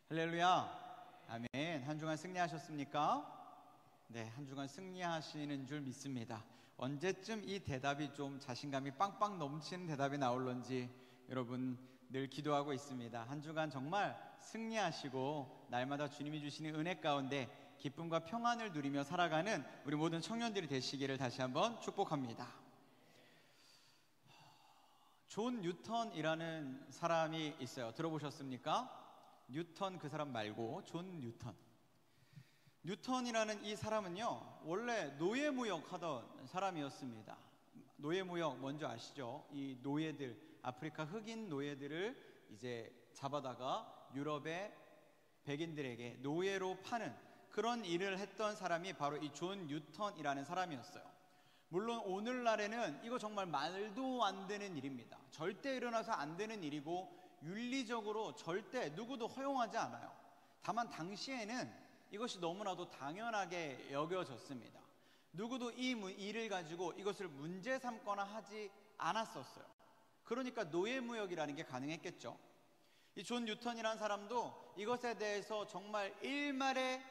할렐루야. 아멘. 한 주간 승리하셨습니까? 네, 한 주간 승리하시는 줄 믿습니다. 언제쯤 이 대답이 좀 자신감이 빵빵 넘치는 대답이 나올런지 여러분 늘 기도하고 있습니다. 한 주간 정말 승리하시고 날마다 주님이 주시는 은혜 가운데 기쁨과 평안을 누리며 살아가는 우리 모든 청년들이 되시기를 다시 한번 축복합니다. 존 뉴턴이라는 사람이 있어요. 들어보셨습니까? 뉴턴 그 사람 말고 존 뉴턴. 뉴턴이라는 이 사람은요, 원래 노예무역 하던 사람이었습니다. 노예무역 뭔지 아시죠? 이 노예들, 아프리카 흑인 노예들을 이제 잡아다가 유럽의 백인들에게 노예로 파는 그런 일을 했던 사람이 바로 이 존 뉴턴이라는 사람이었어요. 물론 오늘날에는 이거 정말 말도 안 되는 일입니다. 절대 일어나서 안 되는 일이고 윤리적으로 절대 누구도 허용하지 않아요. 다만 당시에는 이것이 너무나도 당연하게 여겨졌습니다. 누구도 이 일을 가지고 이것을 문제 삼거나 하지 않았었어요. 그러니까 노예무역이라는 게 가능했겠죠. 이 존 뉴턴이라는 사람도 이것에 대해서 정말 일말의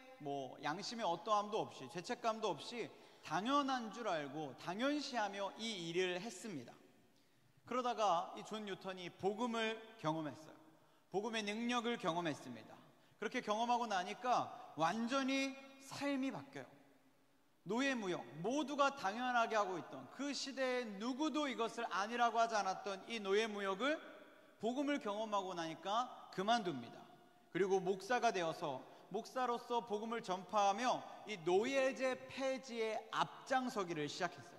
양심의 어떠함도 없이 죄책감도 없이 당연한 줄 알고 당연시하며 이 일을 했습니다. 그러다가 이 존 뉴턴이 복음을 경험했어요. 복음의 능력을 경험했습니다. 그렇게 경험하고 나니까 완전히 삶이 바뀌어요. 노예무역, 모두가 당연하게 하고 있던 그 시대에 누구도 이것을 아니라고 하지 않았던 이 노예무역을 복음을 경험하고 나니까 그만둡니다. 그리고 목사가 되어서 목사로서 복음을 전파하며 이 노예제 폐지에 앞장서기를 시작했어요.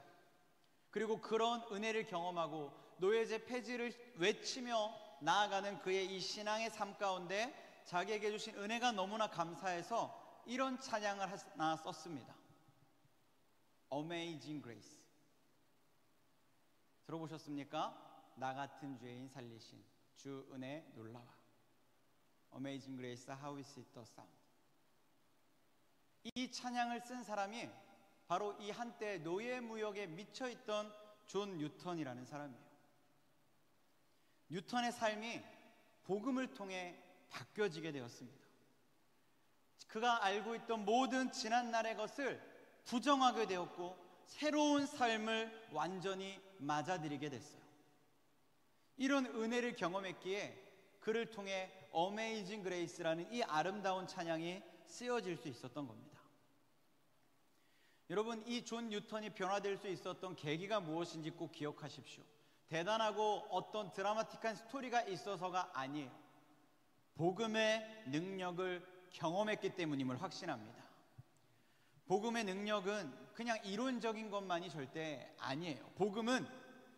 그리고 그런 은혜를 경험하고 노예제 폐지를 외치며 나아가는 그의 이 신앙의 삶 가운데 자기에게 주신 은혜가 너무나 감사해서 이런 찬양을 하나 썼습니다. Amazing Grace. 들어보셨습니까? 나 같은 죄인 살리신 주 은혜 놀라워. Amazing Grace, how is it the sound? 이 찬양을 쓴 사람이 바로 이 한때 노예무역에 미쳐있던 존 뉴턴이라는 사람이에요. 뉴턴의 삶이 복음을 통해 바뀌어지게 되었습니다. 그가 알고 있던 모든 지난날의 것을 부정하게 되었고 새로운 삶을 완전히 맞아들이게 됐어요. 이런 은혜를 경험했기에 그를 통해 Amazing Grace라는 이 아름다운 찬양이 쓰여질 수 있었던 겁니다. 여러분, 이 존 뉴턴이 변화될 수 있었던 계기가 무엇인지 꼭 기억하십시오. 대단하고 어떤 드라마틱한 스토리가 있어서가 아니에요. 복음의 능력을 경험했기 때문임을 확신합니다. 복음의 능력은 그냥 이론적인 것만이 절대 아니에요. 복음은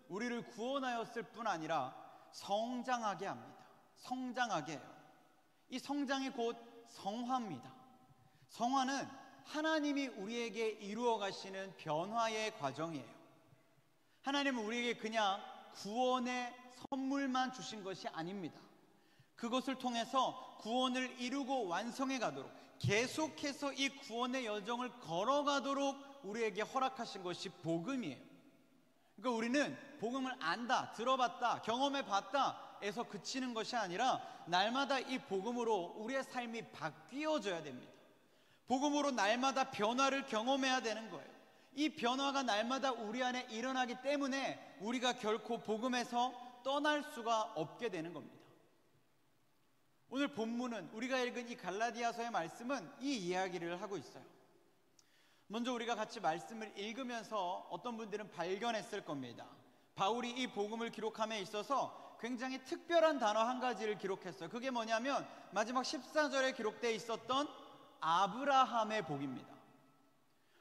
우리를 구원하였을 뿐 아니라 성장하게 합니다. 성장하게 해요. 이 성장이 곧 성화입니다. 성화는 하나님이 우리에게 이루어 가시는 변화의 과정이에요. 하나님은 우리에게 그냥 구원의 선물만 주신 것이 아닙니다. 그것을 통해서 구원을 이루고 완성해 가도록 계속해서 이 구원의 여정을 걸어가도록 우리에게 허락하신 것이 복음이에요. 그러니까 우리는 복음을 안다, 들어봤다, 경험해봤다 에서 그치는 것이 아니라 날마다 이 복음으로 우리의 삶이 바뀌어져야 됩니다. 복음으로 날마다 변화를 경험해야 되는 거예요. 이 변화가 날마다 우리 안에 일어나기 때문에 우리가 결코 복음에서 떠날 수가 없게 되는 겁니다. 오늘 본문은 우리가 읽은 이 갈라디아서의 말씀은 이 이야기를 하고 있어요. 먼저 우리가 같이 말씀을 읽으면서 어떤 분들은 발견했을 겁니다. 바울이 이 복음을 기록함에 있어서 굉장히 특별한 단어 한 가지를 기록했어요. 그게 뭐냐면 마지막 14절에 기록되어 있었던 아브라함의 복입니다.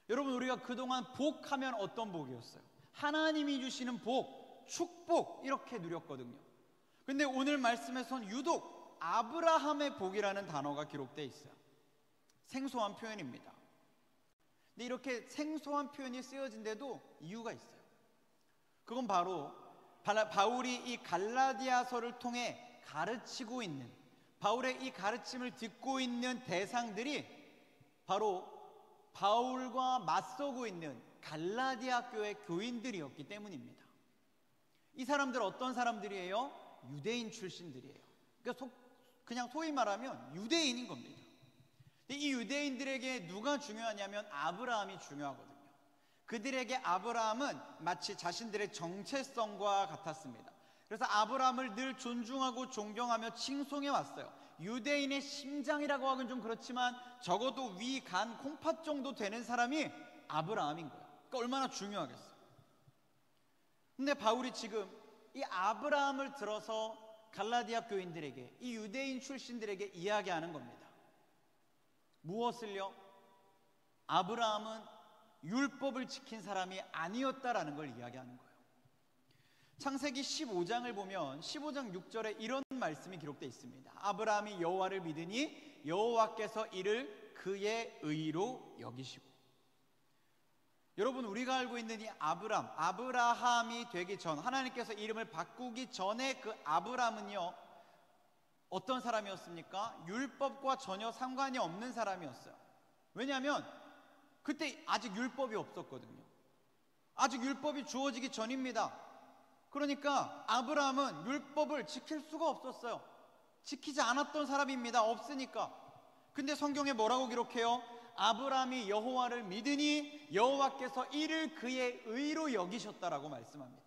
여러분, 우리가 그동안 복하면 어떤 복이었어요? 하나님이 주시는 복, 축복 이렇게 누렸거든요. 근데 오늘 말씀에선 유독 아브라함의 복이라는 단어가 기록되어 있어요. 생소한 표현입니다. 근데 이렇게 생소한 표현이 쓰여진데도 이유가 있어요. 그건 바로 바울이 이 갈라디아서를 통해 가르치고 있는, 바울의 이 가르침을 듣고 있는 대상들이 바로 바울과 맞서고 있는 갈라디아 교회 교인들이었기 때문입니다. 이 사람들 어떤 사람들이에요? 유대인 출신들이에요. 그러니까 그냥 소위 말하면 유대인인 겁니다. 근데 이 유대인들에게 누가 중요하냐면 아브라함이 중요하거든요. 그들에게 아브라함은 마치 자신들의 정체성과 같았습니다. 그래서 아브라함을 늘 존중하고 존경하며 칭송해 왔어요. 유대인의 심장이라고 하긴 좀 그렇지만 적어도 위, 간, 콩팥 정도 되는 사람이 아브라함인 거예요. 그러니까 얼마나 중요하겠어요. 근데 바울이 지금 이 아브라함을 들어서 갈라디아 교인들에게, 이 유대인 출신들에게 이야기하는 겁니다. 무엇을요? 아브라함은 율법을 지킨 사람이 아니었다라는 걸 이야기하는 거예요. 창세기 15장을 보면 15장 6절에 이런 말씀이 기록되어 있습니다. 아브라함이 여호와를 믿으니 여호와께서 이를 그의 의로 여기시고. 여러분, 우리가 알고 있는 이 아브라함이 되기 전, 하나님께서 이름을 바꾸기 전에 그 아브라함은요, 어떤 사람이었습니까? 율법과 전혀 상관이 없는 사람이었어요. 왜냐하면 그때 아직 율법이 없었거든요. 아직 율법이 주어지기 전입니다. 그러니까 아브라함은 율법을 지킬 수가 없었어요. 지키지 않았던 사람입니다. 없으니까. 근데 성경에 뭐라고 기록해요? 아브라함이 여호와를 믿으니 여호와께서 이를 그의 의로 여기셨다라고 말씀합니다.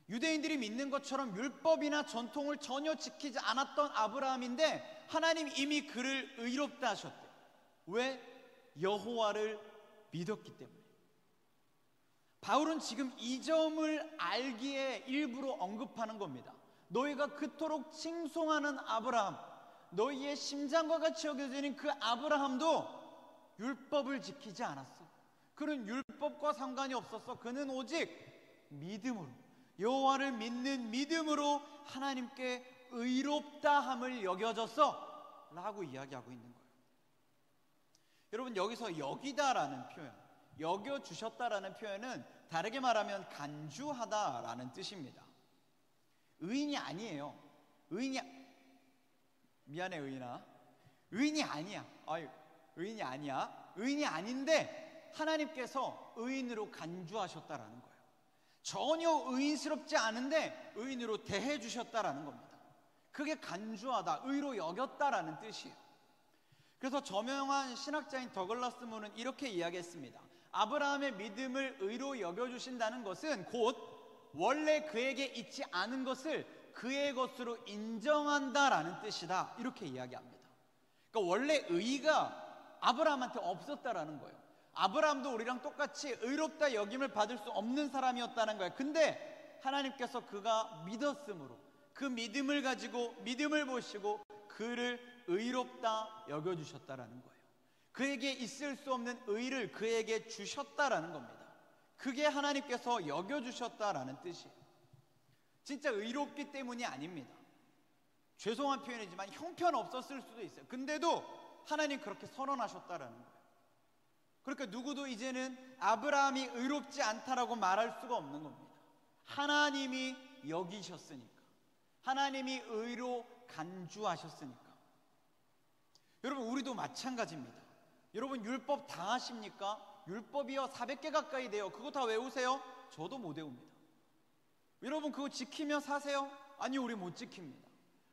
유대인들이 믿는 것처럼 율법이나 전통을 전혀 지키지 않았던 아브라함인데 하나님 이미 그를 의롭다 하셨대요. 왜? 여호와를 믿었기 때문에. 바울은 지금 이 점을 알기에 일부러 언급하는 겁니다. 너희가 그토록 칭송하는 아브라함, 너희의 심장과 같이 여겨지는 그 아브라함도 율법을 지키지 않았어. 그는 율법과 상관이 없었어. 그는 오직 믿음으로, 여호와를 믿는 믿음으로 하나님께 의롭다함을 여겨졌어 라고 이야기하고 있는 거예요. 여러분, 여기서 여기다라는 표현, 여겨주셨다라는 표현은 다르게 말하면 간주하다라는 뜻입니다. 의인이 아니에요. 미안해 의인아, 의인이 아니야. 의인이 아니야. 의인이 아닌데 하나님께서 의인으로 간주하셨다라는 거예요. 전혀 의인스럽지 않은데 의인으로 대해 주셨다라는 겁니다. 그게 간주하다, 의로 여겼다라는 뜻이에요. 그래서 저명한 신학자인 더글라스 문은 이렇게 이야기했습니다. 아브라함의 믿음을 의로 여겨주신다는 것은 곧 원래 그에게 있지 않은 것을 그의 것으로 인정한다라는 뜻이다, 이렇게 이야기합니다. 그러니까 원래 의의가 아브라함한테 없었다라는 거예요. 아브라함도 우리랑 똑같이 의롭다 여김을 받을 수 없는 사람이었다는 거예요. 근데 하나님께서 그가 믿었으므로 그 믿음을 가지고 믿음을 보시고 그를 의롭다 여겨주셨다라는 거예요. 그에게 있을 수 없는 의를 그에게 주셨다라는 겁니다. 그게 하나님께서 여겨주셨다라는 뜻이에요. 진짜 의롭기 때문이 아닙니다. 죄송한 표현이지만 형편없었을 수도 있어요. 근데도 하나님 그렇게 선언하셨다라는 거예요. 그러니까 누구도 이제는 아브라함이 의롭지 않다라고 말할 수가 없는 겁니다. 하나님이 여기셨으니까, 하나님이 의로 간주하셨으니까. 여러분, 우리도 마찬가지입니다. 여러분, 율법 다 하십니까? 율법이요 400개 가까이 돼요. 그거 다 외우세요? 저도 못 외웁니다. 여러분, 그거 지키며 사세요? 아니, 우리 못 지킵니다.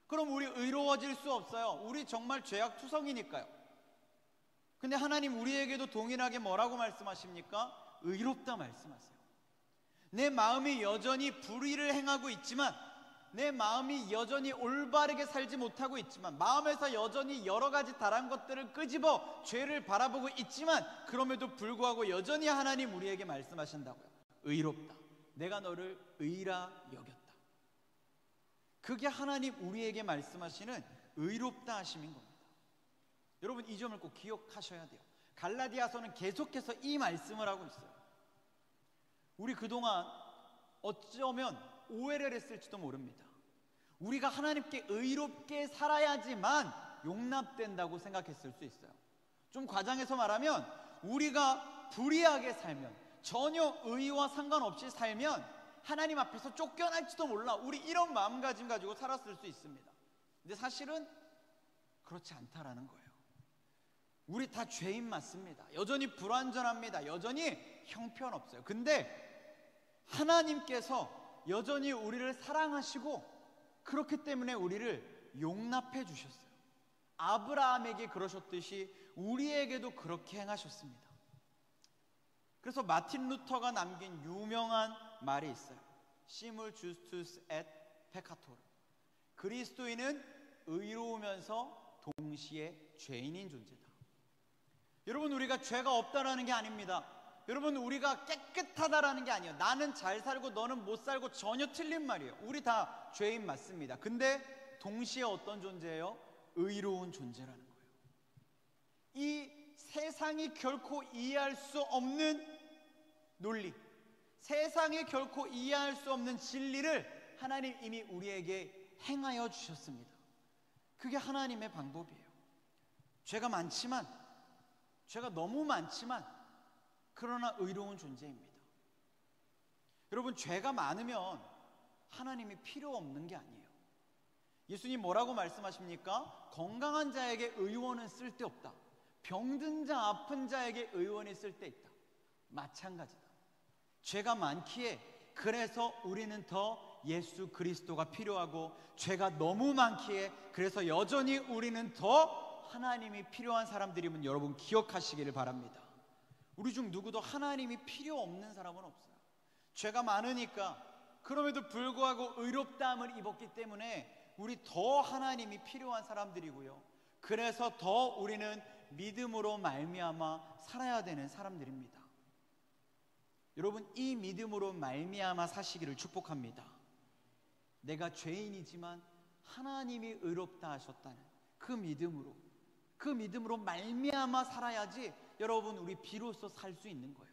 그럼 우리 의로워질 수 없어요. 우리 정말 죄악투성이니까요. 근데 하나님 우리에게도 동일하게 뭐라고 말씀하십니까? 의롭다 말씀하세요. 내 마음이 여전히 불의를 행하고 있지만, 내 마음이 여전히 올바르게 살지 못하고 있지만, 마음에서 여전히 여러 가지 다른 것들을 끄집어 죄를 바라보고 있지만, 그럼에도 불구하고 여전히 하나님 우리에게 말씀하신다고요. 의롭다. 내가 너를 의라 여겼다. 그게 하나님 우리에게 말씀하시는 의롭다 하심인 겁니다. 여러분, 이 점을 꼭 기억하셔야 돼요. 갈라디아서는 계속해서 이 말씀을 하고 있어요. 우리 그동안 어쩌면 오해를 했을지도 모릅니다. 우리가 하나님께 의롭게 살아야지만 용납된다고 생각했을 수 있어요. 좀 과장해서 말하면 우리가 불의하게 살면, 전혀 의와 상관없이 살면 하나님 앞에서 쫓겨날지도 몰라, 우리 이런 마음가짐 가지고 살았을 수 있습니다. 근데 사실은 그렇지 않다라는 거예요. 우리 다 죄인 맞습니다. 여전히 불완전합니다. 여전히 형편없어요. 근데 하나님께서 여전히 우리를 사랑하시고 그렇기 때문에 우리를 용납해 주셨어요. 아브라함에게 그러셨듯이 우리에게도 그렇게 행하셨습니다. 그래서 마틴 루터가 남긴 유명한 말이 있어요. Simul justus et peccator. 그리스도인은 의로우면서 동시에 죄인인 존재다. 여러분, 우리가 죄가 없다라는 게 아닙니다. 여러분, 우리가 깨끗하다라는 게 아니에요. 나는 잘 살고 너는 못 살고 전혀 틀린 말이에요. 우리 다 죄인 맞습니다. 근데 동시에 어떤 존재예요? 의로운 존재라는 거예요. 이 세상이 결코 이해할 수 없는 논리, 세상이 결코 이해할 수 없는 진리를 하나님 이미 우리에게 행하여 주셨습니다. 그게 하나님의 방법이에요. 죄가 많지만, 죄가 너무 많지만 그러나 의로운 존재입니다. 여러분, 죄가 많으면 하나님이 필요 없는 게 아니에요. 예수님 뭐라고 말씀하십니까? 건강한 자에게 의원은 쓸데없다. 병든 자, 아픈 자에게 의원이 쓸데있다. 마찬가지다. 죄가 많기에 그래서 우리는 더 예수 그리스도가 필요하고, 죄가 너무 많기에 그래서 여전히 우리는 더 하나님이 필요한 사람들임을 여러분 기억하시기를 바랍니다. 우리 중 누구도 하나님이 필요 없는 사람은 없어요. 죄가 많으니까, 그럼에도 불구하고 의롭다함을 입었기 때문에 우리 더 하나님이 필요한 사람들이고요. 그래서 더 우리는 믿음으로 말미암아 살아야 되는 사람들입니다. 여러분, 이 믿음으로 말미암아 사시기를 축복합니다. 내가 죄인이지만 하나님이 의롭다 하셨다는 그 믿음으로 말미암아 살아야지 여러분, 우리 비로소 살 수 있는 거예요.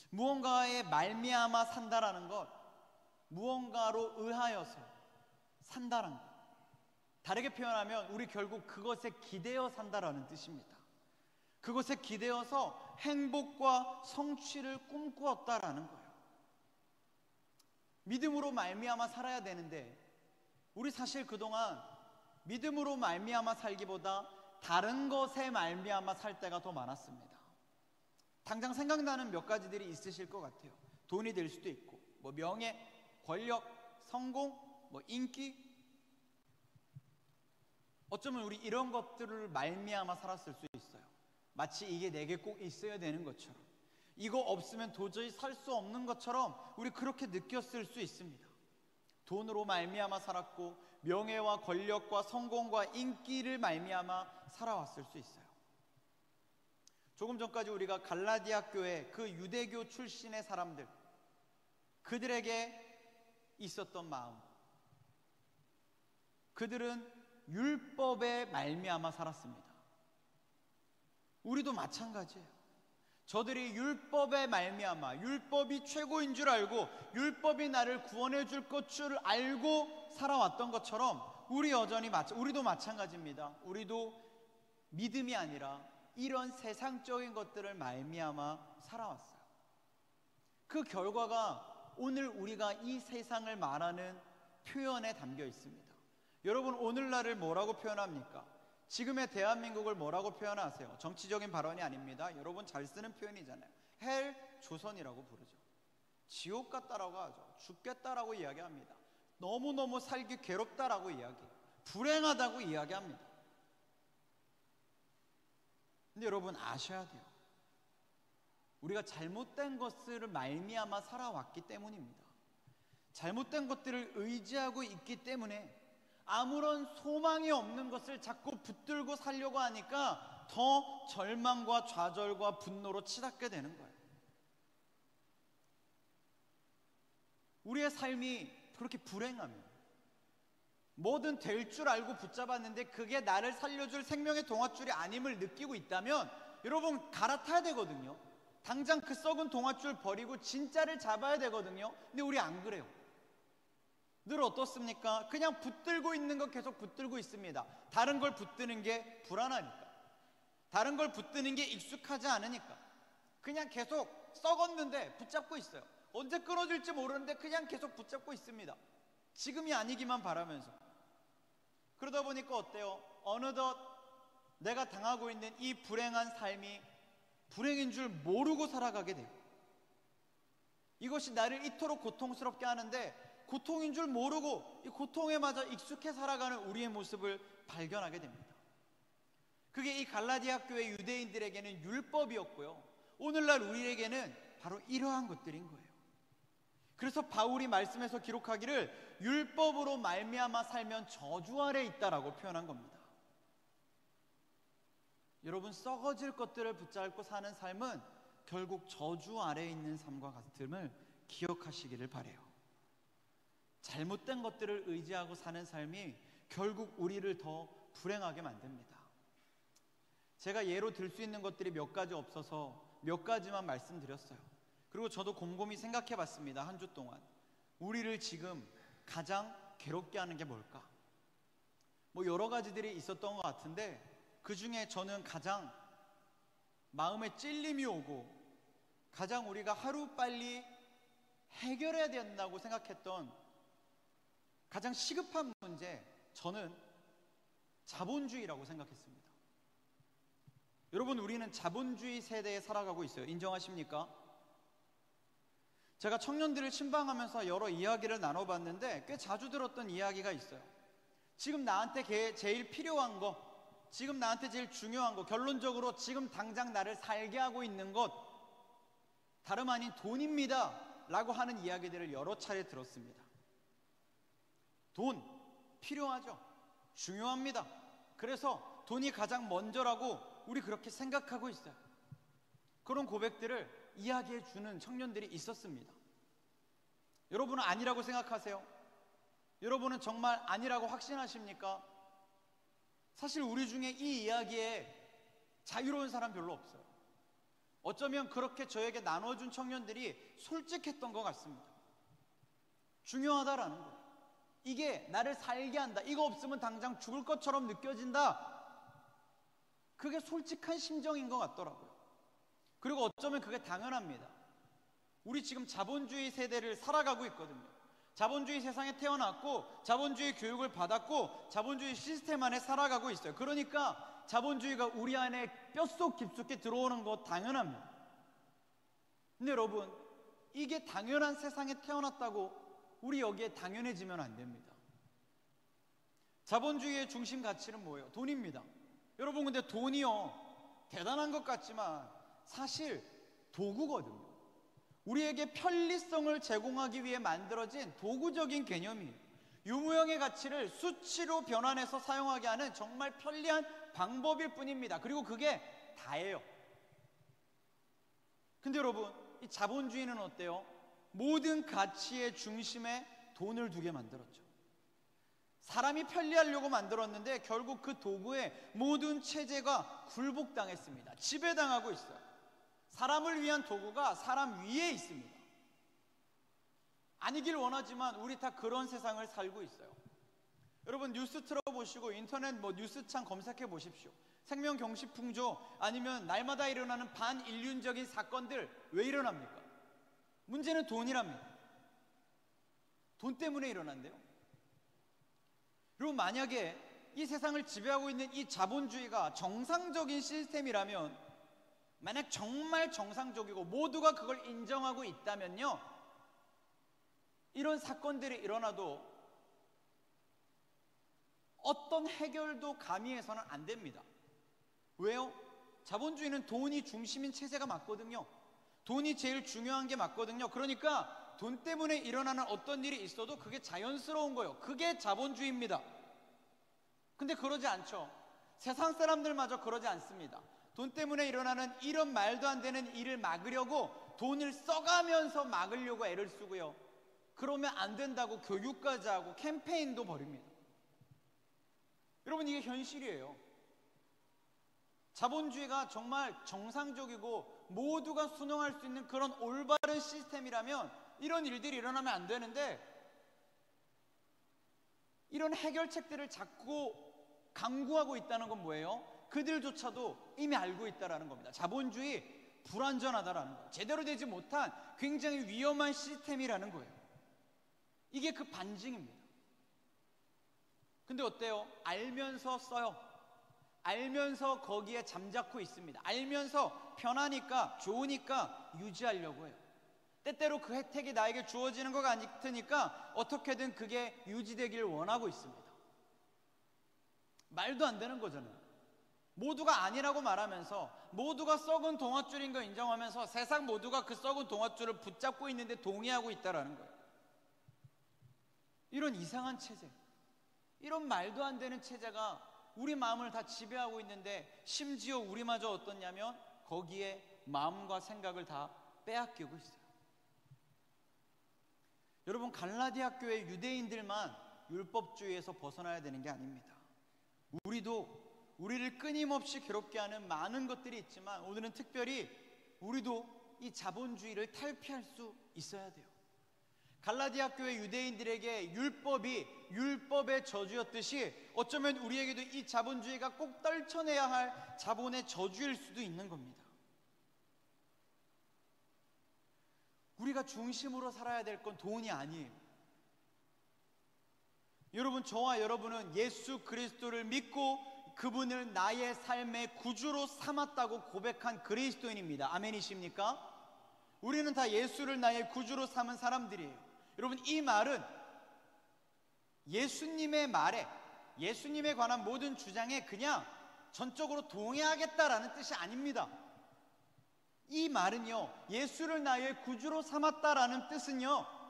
무언가에 말미암아 산다라는 것, 무언가로 의하여서 산다라는 것, 다르게 표현하면 우리 결국 그것에 기대어 산다라는 뜻입니다. 그것에 기대어서 행복과 성취를 꿈꾸었다라는 거예요. 믿음으로 말미암아 살아야 되는데 우리 사실 그동안 믿음으로 말미암아 살기보다 다른 것에 말미암아 살 때가 더 많았습니다. 당장 생각나는 몇 가지들이 있으실 것 같아요. 돈이 될 수도 있고, 뭐 명예, 권력, 성공, 뭐 인기, 어쩌면 우리 이런 것들을 말미암아 살았을 수 있어요. 마치 이게 내게 꼭 있어야 되는 것처럼, 이거 없으면 도저히 살 수 없는 것처럼 우리 그렇게 느꼈을 수 있습니다. 돈으로 말미암아 살았고, 명예와 권력과 성공과 인기를 말미암아 살아왔을 수 있어요. 조금 전까지 우리가 갈라디아 교회 그 유대교 출신의 사람들, 그들에게 있었던 마음, 그들은 율법에 말미암아 살았습니다. 우리도 마찬가지예요. 저들이 율법에 말미암아, 율법이 최고인 줄 알고, 율법이 나를 구원해 줄 것 줄 알고 살아왔던 것처럼 우리도 마찬가지입니다. 우리도 믿음이 아니라 이런 세상적인 것들을 말미암아 살아왔어요. 그 결과가 오늘 우리가 이 세상을 말하는 표현에 담겨 있습니다. 여러분, 오늘날을 뭐라고 표현합니까? 지금의 대한민국을 뭐라고 표현하세요? 정치적인 발언이 아닙니다. 여러분 잘 쓰는 표현이잖아요. 헬 조선이라고 부르죠. 지옥 같다라고 하죠. 죽겠다라고 이야기합니다. 너무너무 살기 괴롭다라고 이야기해요. 불행하다고 이야기합니다. 근데 여러분 아셔야 돼요. 우리가 잘못된 것을 말미암아 살아왔기 때문입니다. 잘못된 것들을 의지하고 있기 때문에 아무런 소망이 없는 것을 자꾸 붙들고 살려고 하니까 더 절망과 좌절과 분노로 치닫게 되는 거예요. 우리의 삶이 그렇게 불행하면, 뭐든 될 줄 알고 붙잡았는데 그게 나를 살려줄 생명의 동아줄이 아님을 느끼고 있다면 여러분 갈아타야 되거든요. 당장 그 썩은 동아줄 버리고 진짜를 잡아야 되거든요. 근데 우리 안 그래요. 늘 어떻습니까? 그냥 붙들고 있는 거 계속 붙들고 있습니다. 다른 걸 붙드는 게 불안하니까, 다른 걸 붙드는 게 익숙하지 않으니까 그냥 계속 썩었는데 붙잡고 있어요. 언제 끊어질지 모르는데 그냥 계속 붙잡고 있습니다. 지금이 아니기만 바라면서. 그러다 보니까 어때요? 어느덧 내가 당하고 있는 이 불행한 삶이 불행인 줄 모르고 살아가게 돼요. 이것이 나를 이토록 고통스럽게 하는데 고통인 줄 모르고 이 고통에 맞아 익숙해 살아가는 우리의 모습을 발견하게 됩니다. 그게 이 갈라디아 교회 유대인들에게는 율법이었고요, 오늘날 우리에게는 바로 이러한 것들인 거예요. 그래서 바울이 말씀에서 기록하기를 율법으로 말미암아 살면 저주 아래 있다라고 표현한 겁니다. 여러분, 썩어질 것들을 붙잡고 사는 삶은 결국 저주 아래에 있는 삶과 같음을 기억하시기를 바라요. 잘못된 것들을 의지하고 사는 삶이 결국 우리를 더 불행하게 만듭니다. 제가 예로 들 수 있는 것들이 몇 가지 없어서 몇 가지만 말씀드렸어요. 그리고 저도 곰곰이 생각해 봤습니다. 한 주 동안 우리를 지금 가장 괴롭게 하는 게 뭘까? 여러 가지들이 있었던 것 같은데, 그 중에 저는 가장 마음에 찔림이 오고 가장 우리가 하루빨리 해결해야 된다고 생각했던 가장 시급한 문제, 저는 자본주의라고 생각했습니다. 여러분, 우리는 자본주의 세대에 살아가고 있어요. 인정하십니까? 제가 청년들을 신방하면서 여러 이야기를 나눠봤는데 꽤 자주 들었던 이야기가 있어요. 지금 나한테 제일 필요한 거, 지금 나한테 제일 중요한 거, 결론적으로 지금 당장 나를 살게 하고 있는 것, 다름 아닌 돈입니다 라고 하는 이야기들을 여러 차례 들었습니다. 돈 필요하죠. 중요합니다. 그래서 돈이 가장 먼저라고 우리 그렇게 생각하고 있어요. 그런 고백들을 이야기해 주는 청년들이 있었습니다. 여러분은 아니라고 생각하세요? 여러분은 정말 아니라고 확신하십니까? 사실 우리 중에 이 이야기에 자유로운 사람 별로 없어요. 어쩌면 그렇게 저에게 나눠준 청년들이 솔직했던 것 같습니다. 중요하다라는 거, 이게 나를 살게 한다, 이거 없으면 당장 죽을 것처럼 느껴진다, 그게 솔직한 심정인 것 같더라고요. 그리고 어쩌면 그게 당연합니다. 우리 지금 자본주의 세대를 살아가고 있거든요. 자본주의 세상에 태어났고 자본주의 교육을 받았고 자본주의 시스템 안에 살아가고 있어요. 그러니까 자본주의가 우리 안에 뼛속 깊숙이 들어오는 거 당연합니다. 근데 여러분, 이게 당연한 세상에 태어났다고 우리 여기에 당연해지면 안 됩니다. 자본주의의 중심 가치는 뭐예요? 돈입니다. 여러분, 근데 돈이요, 대단한 것 같지만 사실 도구거든요. 우리에게 편리성을 제공하기 위해 만들어진 도구적인 개념이에요. 유무형의 가치를 수치로 변환해서 사용하게 하는 정말 편리한 방법일 뿐입니다. 그리고 그게 다예요. 근데 여러분, 이 자본주의는 어때요? 모든 가치의 중심에 돈을 두게 만들었죠. 사람이 편리하려고 만들었는데 결국 그 도구에 모든 체제가 굴복당했습니다. 지배당하고 있어요. 사람을 위한 도구가 사람 위에 있습니다. 아니길 원하지만 우리 다 그런 세상을 살고 있어요. 여러분, 뉴스 틀어보시고 인터넷 뉴스창 검색해 보십시오. 생명경시풍조 아니면 날마다 일어나는 반인륜적인 사건들 왜 일어납니까? 문제는 돈이랍니다. 돈 때문에 일어난대요. 여러분, 만약에 이 세상을 지배하고 있는 이 자본주의가 정상적인 시스템이라면, 만약 정말 정상적이고 모두가 그걸 인정하고 있다면요, 이런 사건들이 일어나도 어떤 해결도 가미해서는 안 됩니다. 왜요? 자본주의는 돈이 중심인 체제가 맞거든요. 돈이 제일 중요한 게 맞거든요. 그러니까 돈 때문에 일어나는 어떤 일이 있어도 그게 자연스러운 거예요. 그게 자본주의입니다. 근데 그러지 않죠. 세상 사람들마저 그러지 않습니다. 돈 때문에 일어나는 이런 말도 안 되는 일을 막으려고 돈을 써가면서 막으려고 애를 쓰고요, 그러면 안 된다고 교육까지 하고 캠페인도 벌입니다. 여러분, 이게 현실이에요. 자본주의가 정말 정상적이고 모두가 순응할 수 있는 그런 올바른 시스템이라면 이런 일들이 일어나면 안 되는데, 이런 해결책들을 자꾸 강구하고 있다는 건 뭐예요? 그들조차도 이미 알고 있다는 겁니다. 자본주의 불완전하다라는 거예요. 제대로 되지 못한 굉장히 위험한 시스템이라는 거예요. 이게 그 반증입니다. 근데 어때요? 알면서 써요. 알면서 거기에 잠자코 있습니다. 알면서 편하니까 좋으니까 유지하려고 해요. 때때로 그 혜택이 나에게 주어지는 것 같으니까 어떻게든 그게 유지되기를 원하고 있습니다. 말도 안 되는 거잖아요. 모두가 아니라고 말하면서, 모두가 썩은 동아줄인 거 인정하면서 세상 모두가 그 썩은 동아줄을 붙잡고 있는데 동의하고 있다라는 거예요. 이런 이상한 체제, 이런 말도 안 되는 체제가 우리 마음을 다 지배하고 있는데, 심지어 우리마저 어떻냐면 거기에 마음과 생각을 다 빼앗기고 있어요. 여러분, 갈라디아 교회 유대인들만 율법주의에서 벗어나야 되는 게 아닙니다. 우리를 끊임없이 괴롭게 하는 많은 것들이 있지만, 오늘은 특별히 우리도 이 자본주의를 탈피할 수 있어야 돼요. 갈라디아 교회 유대인들에게 율법이 율법의 저주였듯이, 어쩌면 우리에게도 이 자본주의가 꼭 떨쳐내야 할 자본의 저주일 수도 있는 겁니다. 우리가 중심으로 살아야 될 건 돈이 아니에요. 여러분, 저와 여러분은 예수 그리스도를 믿고 그분을 나의 삶의 구주로 삼았다고 고백한 그리스도인입니다. 아멘이십니까? 우리는 다 예수를 나의 구주로 삼은 사람들이에요. 여러분, 이 말은 예수님의 말에, 예수님에 관한 모든 주장에 그냥 전적으로 동의하겠다라는 뜻이 아닙니다. 이 말은요, 예수를 나의 구주로 삼았다라는 뜻은요,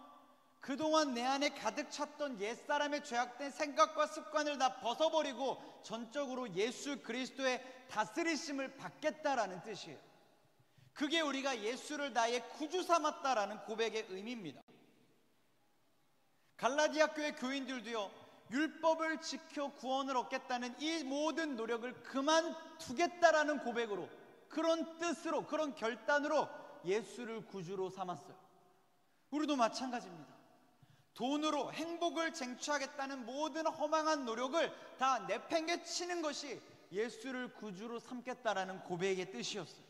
그동안 내 안에 가득 찼던 옛사람의 죄악된 생각과 습관을 다 벗어버리고 전적으로 예수 그리스도의 다스리심을 받겠다라는 뜻이에요. 그게 우리가 예수를 나의 구주 삼았다라는 고백의 의미입니다. 갈라디아 교회 교인들도요, 율법을 지켜 구원을 얻겠다는 이 모든 노력을 그만두겠다라는 고백으로, 그런 뜻으로, 그런 결단으로 예수를 구주로 삼았어요. 우리도 마찬가지입니다. 돈으로 행복을 쟁취하겠다는 모든 허망한 노력을 다 내팽개치는 것이 예수를 구주로 삼겠다라는 고백의 뜻이었어요.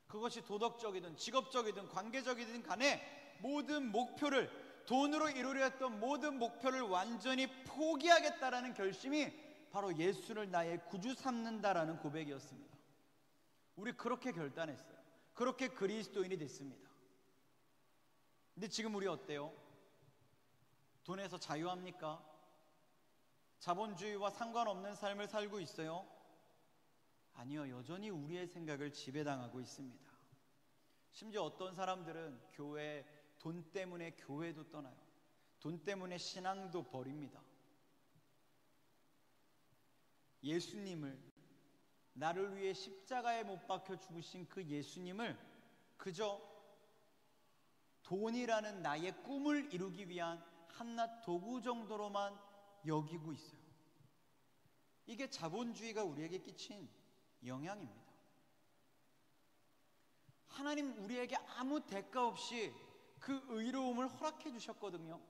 그것이 도덕적이든 직업적이든 관계적이든 간에 모든 목표를, 돈으로 이루려 했던 모든 목표를 완전히 포기하겠다라는 결심이 바로 예수를 나의 구주 삼는다라는 고백이었습니다. 우리 그렇게 결단했어요. 그렇게 그리스도인이 됐습니다. 근데 지금 우리 어때요? 돈에서 자유합니까? 자본주의와 상관없는 삶을 살고 있어요? 아니요, 여전히 우리의 생각을 지배당하고 있습니다. 심지어 어떤 사람들은 돈 때문에 교회도 떠나요. 돈 때문에 신앙도 버립니다. 예수님을, 나를 위해 십자가에 못 박혀 죽으신 그 예수님을 그저 돈이라는 나의 꿈을 이루기 위한 한낱 도구 정도로만 여기고 있어요. 이게 자본주의가 우리에게 끼친 영향입니다. 하나님 우리에게 아무 대가 없이 그 의로움을 허락해 주셨거든요.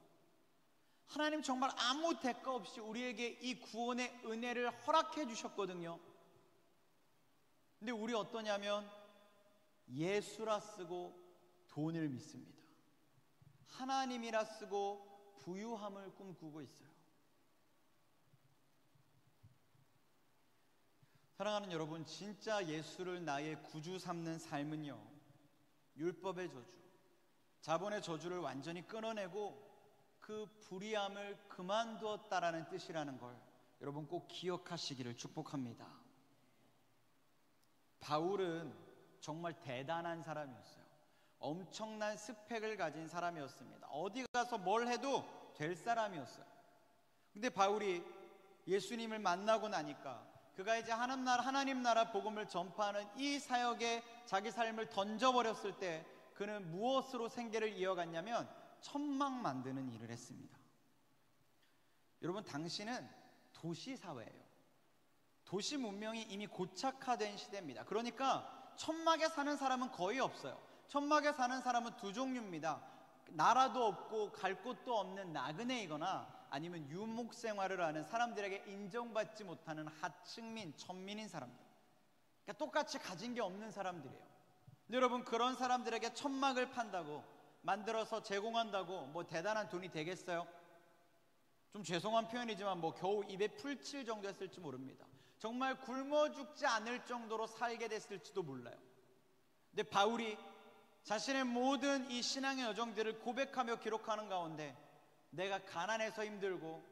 하나님 정말 아무 대가 없이 우리에게 이 구원의 은혜를 허락해 주셨거든요. 근데 우리 어떠냐면 예수라 쓰고 돈을 믿습니다. 하나님이라 쓰고 부유함을 꿈꾸고 있어요. 사랑하는 여러분, 진짜 예수를 나의 구주 삼는 삶은요, 율법의 저주, 자본의 저주를 완전히 끊어내고 그 불의함을 그만두었다라는 뜻이라는 걸 여러분 꼭 기억하시기를 축복합니다. 바울은 정말 대단한 사람이었어요. 엄청난 스펙을 가진 사람이었습니다. 어디 가서 뭘 해도 될 사람이었어요. 근데 바울이 예수님을 만나고 나니까 그가 이제 하나님 나라 복음을 전파하는 이 사역에 자기 삶을 던져버렸을 때 그는 무엇으로 생계를 이어갔냐면 천막 만드는 일을 했습니다. 여러분, 당시는 도시사회예요. 도시 문명이 이미 고착화된 시대입니다. 그러니까 천막에 사는 사람은 거의 없어요. 천막에 사는 사람은 두 종류입니다. 나라도 없고 갈 곳도 없는 나그네이거나 아니면 유목 생활을 하는 사람들에게 인정받지 못하는 하층민, 천민인 사람들. 그러니까 똑같이 가진 게 없는 사람들이에요. 근데 여러분, 그런 사람들에게 천막을 판다고, 만들어서 제공한다고 뭐 대단한 돈이 되겠어요? 좀 죄송한 표현이지만 뭐 겨우 입에 풀칠 정도 했을지 모릅니다. 정말 굶어 죽지 않을 정도로 살게 됐을지도 몰라요. 근데 바울이 자신의 모든 이 신앙의 여정들을 고백하며 기록하는 가운데 내가 가난해서 힘들고,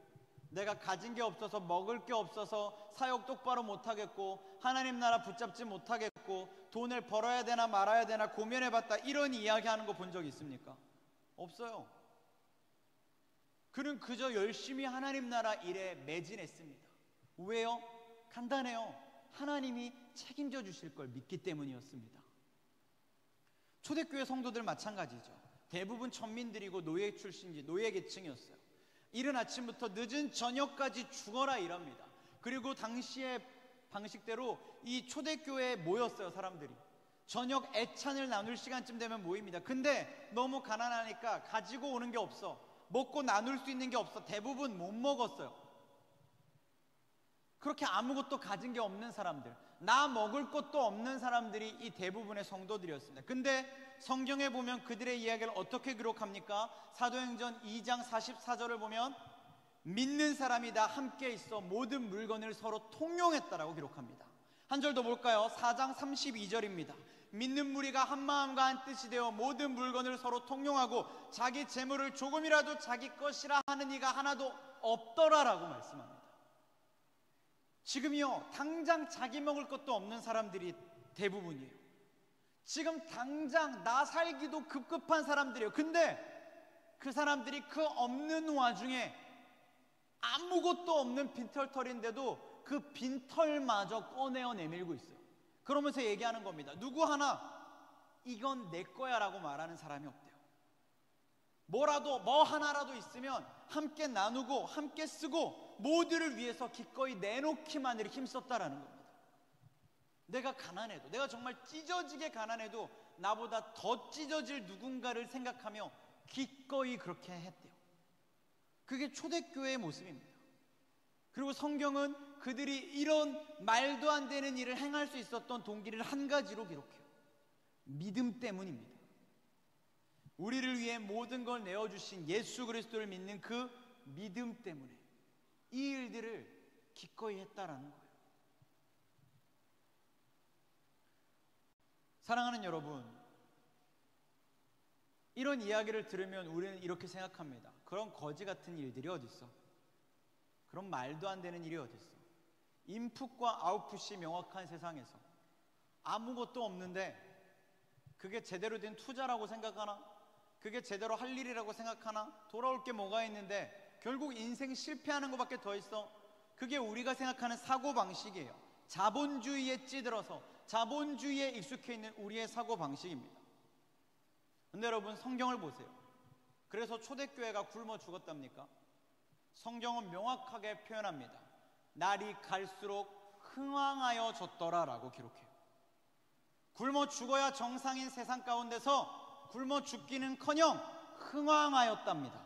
내가 가진 게 없어서, 먹을 게 없어서 사역 똑바로 못하겠고, 하나님 나라 붙잡지 못하겠고, 돈을 벌어야 되나 말아야 되나 고민해봤다, 이런 이야기하는 거 본 적 있습니까? 없어요. 그는 그저 열심히 하나님 나라 일에 매진했습니다. 왜요? 간단해요. 하나님이 책임져 주실 걸 믿기 때문이었습니다. 초대교회 성도들 마찬가지죠. 대부분 천민들이고 노예 출신지, 노예 계층이었어요. 이른 아침부터 늦은 저녁까지 죽어라 일합니다. 그리고 당시의 방식대로 이 초대교회에 모였어요. 사람들이 저녁 애찬을 나눌 시간쯤 되면 모입니다. 근데 너무 가난하니까 가지고 오는 게 없어, 먹고 나눌 수 있는 게 없어. 대부분 못 먹었어요. 그렇게 아무것도 가진 게 없는 사람들, 나 먹을 것도 없는 사람들이 이 대부분의 성도들이었습니다. 근데 성경에 보면 그들의 이야기를 어떻게 기록합니까? 사도행전 2장 44절을 보면 믿는 사람이 다 함께 있어 모든 물건을 서로 통용했다라고 기록합니다. 한 절 더 볼까요? 4장 32절입니다. 믿는 무리가 한 마음과 한 뜻이 되어 모든 물건을 서로 통용하고 자기 재물을 조금이라도 자기 것이라 하는 이가 하나도 없더라라고 말씀합니다. 지금요, 당장 자기 먹을 것도 없는 사람들이 대부분이에요. 지금 당장 나 살기도 급급한 사람들이에요. 근데 그 사람들이 그 없는 와중에 아무것도 없는 빈털털인데도 그 빈털마저 꺼내어 내밀고 있어요. 그러면서 얘기하는 겁니다. 누구 하나 이건 내 거야 라고 말하는 사람이 없대요. 뭐라도, 뭐 하나라도 있으면 함께 나누고 함께 쓰고 모두를 위해서 기꺼이 내놓기만을 힘썼다라는 겁니다. 내가 가난해도, 내가 정말 찢어지게 가난해도 나보다 더 찢어질 누군가를 생각하며 기꺼이 그렇게 했대요. 그게 초대교회의 모습입니다. 그리고 성경은 그들이 이런 말도 안 되는 일을 행할 수 있었던 동기를 한 가지로 기록해요. 믿음 때문입니다. 우리를 위해 모든 걸 내어주신 예수 그리스도를 믿는 그 믿음 때문에 이 일들을 기꺼이 했다라는 거예요. 사랑하는 여러분, 이런 이야기를 들으면 우리는 이렇게 생각합니다. 그런 거지 같은 일들이 어딨어? 그런 말도 안 되는 일이 어딨어? 인풋과 아웃풋이 명확한 세상에서 아무것도 없는데 그게 제대로 된 투자라고 생각하나? 그게 제대로 할 일이라고 생각하나? 돌아올 게 뭐가 있는데 결국 인생 실패하는 것밖에 더 있어? 그게 우리가 생각하는 사고방식이에요. 자본주의에 찌들어서 자본주의에 익숙해 있는 우리의 사고방식입니다. 근데 여러분, 성경을 보세요. 그래서 초대교회가 굶어 죽었답니까? 성경은 명확하게 표현합니다. 날이 갈수록 흥왕하여졌더라 라고 기록해요. 굶어 죽어야 정상인 세상 가운데서 굶어 죽기는커녕 흥왕하였답니다.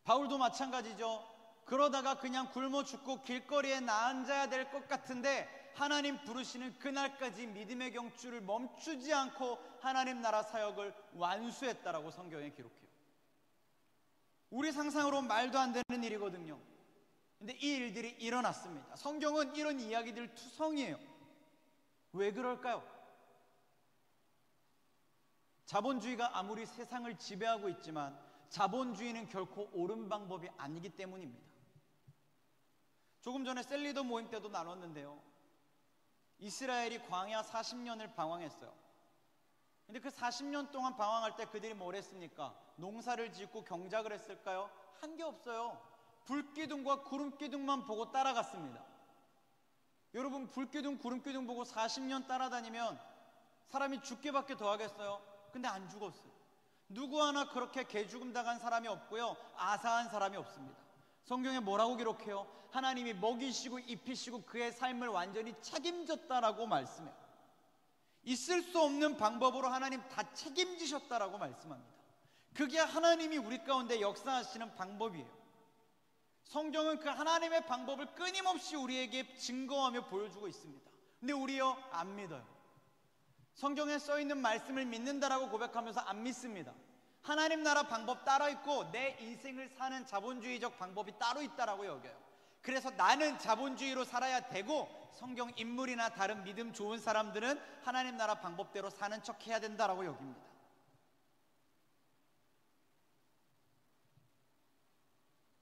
바울도 마찬가지죠. 그러다가 그냥 굶어 죽고 길거리에 나앉아야 될 것 같은데 하나님 부르시는 그날까지 믿음의 경주를 멈추지 않고 하나님 나라 사역을 완수했다라고 성경에 기록해요. 우리 상상으로 말도 안 되는 일이거든요. 근데 이 일들이 일어났습니다. 성경은 이런 이야기들 투성이에요. 왜 그럴까요? 자본주의가 아무리 세상을 지배하고 있지만 자본주의는 결코 옳은 방법이 아니기 때문입니다. 조금 전에 셀리더 모임 때도 나눴는데요. 이스라엘이 광야 40년을 방황했어요. 근데 그 40년 동안 방황할 때 그들이 뭘 했습니까? 농사를 짓고 경작을 했을까요? 한 게 없어요. 불기둥과 구름기둥만 보고 따라갔습니다. 여러분, 불기둥 구름기둥 보고 40년 따라다니면 사람이 죽기밖에 더 하겠어요? 근데 안 죽었어요. 누구 하나 그렇게 개죽음 당한 사람이 없고요, 아사한 사람이 없습니다. 성경에 뭐라고 기록해요? 하나님이 먹이시고 입히시고 그의 삶을 완전히 책임졌다라고 말씀해요. 있을 수 없는 방법으로 하나님 다 책임지셨다라고 말씀합니다. 그게 하나님이 우리 가운데 역사하시는 방법이에요. 성경은 그 하나님의 방법을 끊임없이 우리에게 증거하며 보여주고 있습니다. 근데 우리요, 안 믿어요. 성경에 써있는 말씀을 믿는다라고 고백하면서 안 믿습니다. 하나님 나라 방법 따로 있고 내 인생을 사는 자본주의적 방법이 따로 있다라고 여겨요. 그래서 나는 자본주의로 살아야 되고 성경 인물이나 다른 믿음 좋은 사람들은 하나님 나라 방법대로 사는 척 해야 된다라고 여깁니다.